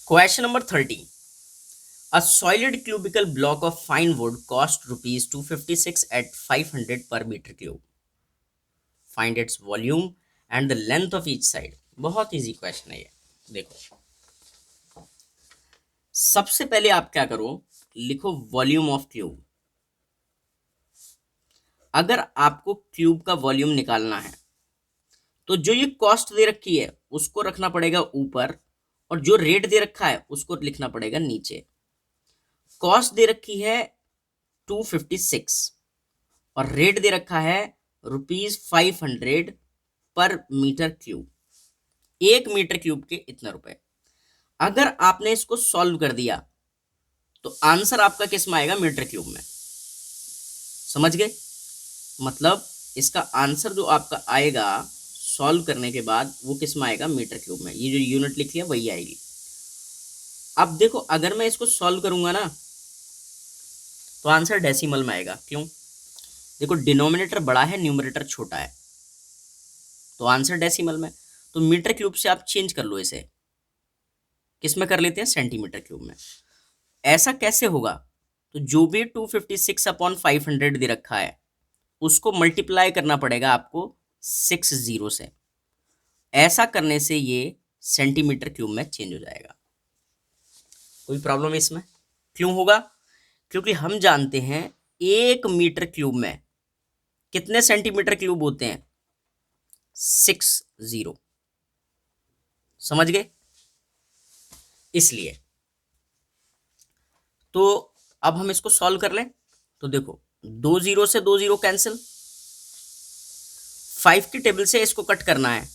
Question number 30. A solid cubical block of fine wood cost rupees 256 at 500 per meter cube. Find its volume and the length of each side. बहुत easy question है ये. देखो, सबसे पहले आप क्या करो, लिखो वॉल्यूम ऑफ क्यूब. अगर आपको क्यूब का वॉल्यूम निकालना है तो जो ये कॉस्ट दे रखी है उसको रखना पड़ेगा ऊपर, और जो रेट दे रखा है उसको लिखना पड़ेगा नीचे. कॉस्ट दे रखी है 256 और रेट दे रखा है ₹500 पर मीटर क्यूब. 1 मीटर क्यूब के इतना रुपए. अगर आपने इसको सॉल्व कर दिया तो आंसर आपका किस में आएगा? मीटर क्यूब में. समझ गए? मतलब इसका आंसर जो आपका आएगा सॉल्व करने के बाद वो किस में आएगा? मीटर क्यूब में. ये जो यूनिट लिखी है वही आएगी. अब देखो, अगर मैं इसको सॉल्व करूंगा ना तो आंसर डेसिमल में आएगा. क्यों? देखो, डिनोमिनेटर बड़ा है, न्यूमरेटर छोटा है, तो आंसर डेसिमल में. तो मीटर क्यूब से आप चेंज कर लो, इसे किस में कर लेते हैं? सेंटीमीटर क्यूब में. ऐसा कैसे होगा? तो जो भी 256/500 दे रखा है उसको मल्टीप्लाई करना पड़ेगा आपको 60 से. ऐसा करने से ये सेंटीमीटर क्यूब में चेंज हो जाएगा. कोई प्रॉब्लम है इसमें? क्यों होगा? क्योंकि हम जानते हैं 1 मीटर क्यूब में कितने सेंटीमीटर क्यूब होते हैं? 60. समझ गए? इसलिए तो अब हम इसको सॉल्व कर लें. तो देखो, 2 0 से 2 0 कैंसिल. 5 की टेबल से इसको कट करना है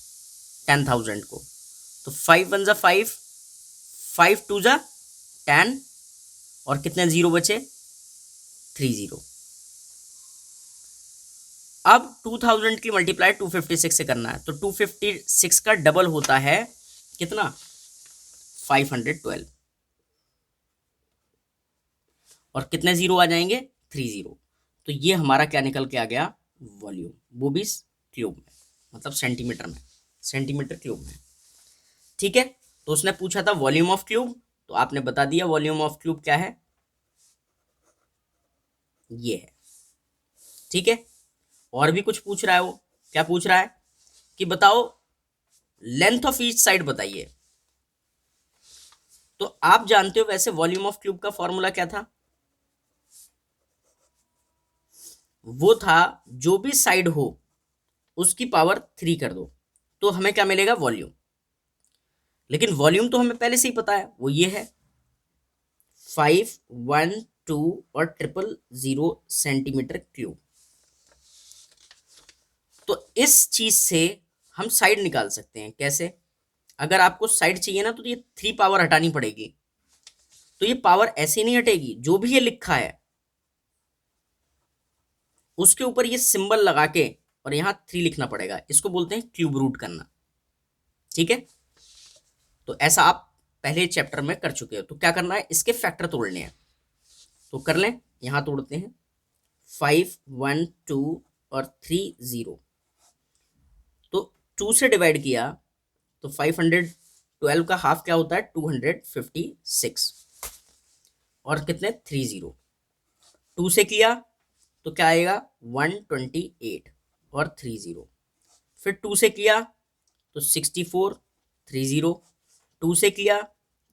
10,000 को. तो 5 1 जा 5, 5 2 जा 10, और कितने जीरो बचे? 30. अब 2000 की मल्टीप्लाई 256 से करना है, तो 256 का डबल होता है कितना? 512. और कितने जीरो आ जाएंगे? 30. तो ये हमारा क्या निकल के आ गया? वॉल्यूम. वो भी क्यूब में, मतलब सेंटीमीटर में, सेंटीमीटर क्यूब में. ठीक है. तो उसने पूछा था वॉल्यूम ऑफ क्यूब, तो आपने बता दिया वॉल्यूम ऑफ क्यूब क्या है. ये है. ठीक है. और भी कुछ पूछ रहा है वो. क्या पूछ रहा है कि बताओ लेंथ ऑफ ईच साइड बताइए. तो आप जानते हो वैसे वॉल्यूम ऑफ क्यूब का फॉर्मूला क्या था? वो था जो भी साइड हो उसकी पावर 3 कर दो, तो हमें क्या मिलेगा? वॉल्यूम. लेकिन वॉल्यूम तो हमें पहले से ही पता है, वो ये है 5 1 2 और 000 सेंटीमीटर क्यूब. तो इस चीज से हम साइड निकाल सकते हैं. कैसे? अगर आपको साइड चाहिए ना तो ये 3 पावर हटानी पड़ेगी. तो ये पावर ऐसे नहीं हटेगी, जो भी ये लिखा है उसके ऊपर ये सिंबल लगा के और यहां 3 लिखना पड़ेगा. इसको बोलते हैं क्यूब रूट करना. ठीक है. तो ऐसा आप पहले चैप्टर में कर चुके हो. तो क्या करना है? इसके फैक्टर तोड़ने हैं. तो कर लें. यहां तोड़ते हैं. 5 1 2 और 3 0. तो 2 से डिवाइड किया तो 512 का हाफ क्या होता है? 256. और कितने? 30. 2 से किया तो क्या आएगा? 128 और 30. फिर 2 से किया तो 64 30. 2 से किया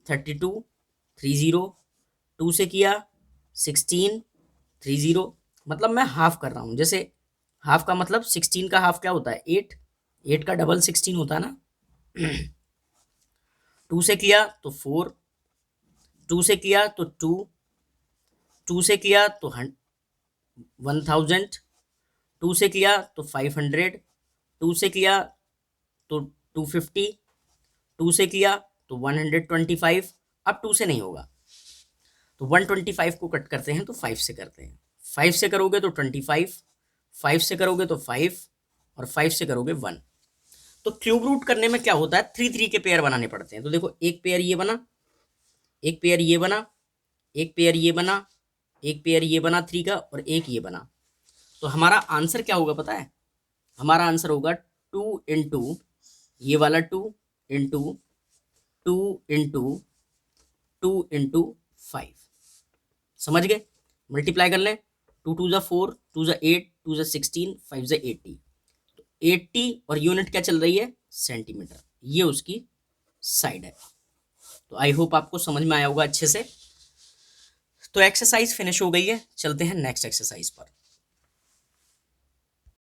32 30. 2 से किया 16 30. मतलब मैं हाफ कर रहा हूं. जैसे हाफ का मतलब 16 का हाफ क्या होता है? 8. 8 का डबल 16 होता है ना. 2 से किया तो 4. 2 से किया तो 2. 2 से किया तो 1000. 2 से किया तो 500. 2 से किया तो 250. 2 से किया तो 125. अब 2 से नहीं होगा तो 125 को कट करते हैं तो 5 से करते हैं. 5 से करोगे तो 25. 5 से करोगे तो 5. और 5 से करोगे 1. तो क्यूब रूट करने में क्या होता है? 3 3 के पेयर बनाने पड़ते हैं. तो देखो, एक पेयर ये बना, एक पेयर ये बना, एक पेयर ये बना, एक पेयर ये बना 3 का, और एक ये बना. तो हमारा आंसर क्या होगा पता है? हमारा आंसर होगा 2 इंटू ये वाला 2 इंटू 2 इंटू 2 × 5, समझ गए? मल्टीप्लाई कर लें, 2 × 2 = 4, 2 × 8, 2 × 16, 5 × 80। 80 और यूनिट क्या चल रही है? सेंटीमीटर। ये उसकी साइड है। तो आई होप आपको समझ में आया होगा अच्छे से। तो एक्सरसाइज फिनिश हो गई है, चलते हैं नेक्स्ट एक्सरसाइज पर।